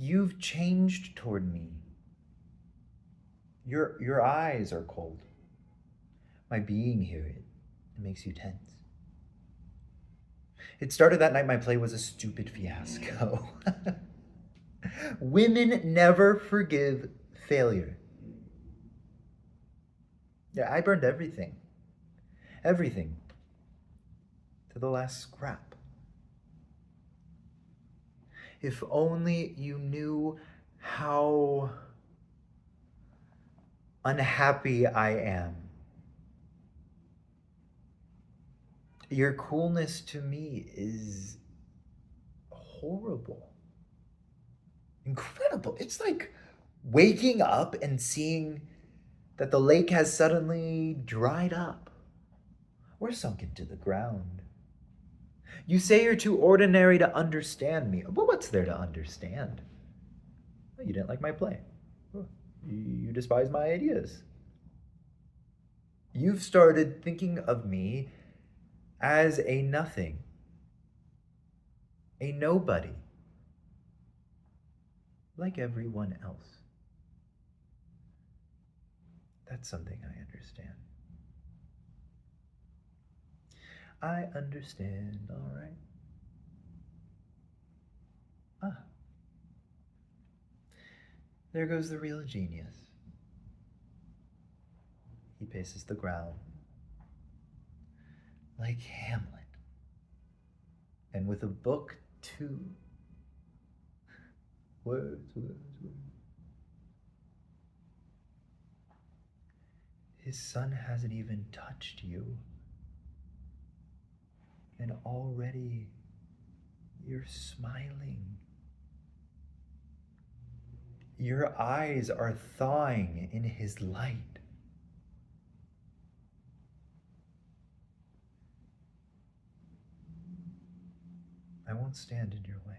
You've changed toward me. Your eyes are cold. My being here, it makes you tense. It started that night my play was a stupid fiasco. Women never forgive failure. Yeah, I burned everything. Everything. To the last scrap. If only you knew how unhappy I am. Your coolness to me is horrible. Incredible. It's like waking up and seeing that the lake has suddenly dried up or sunk into the ground. You say you're too ordinary to understand me. But what's there to understand? You didn't like my play. You despise my ideas. You've started thinking of me as a nothing, a nobody, like everyone else. That's something I understand. I understand, all right. Ah, there goes the real genius. He paces the ground like Hamlet, and with a book too. Words, words, words. His son hasn't even touched you, and already you're smiling. Your eyes are thawing in his light. I won't stand in your way.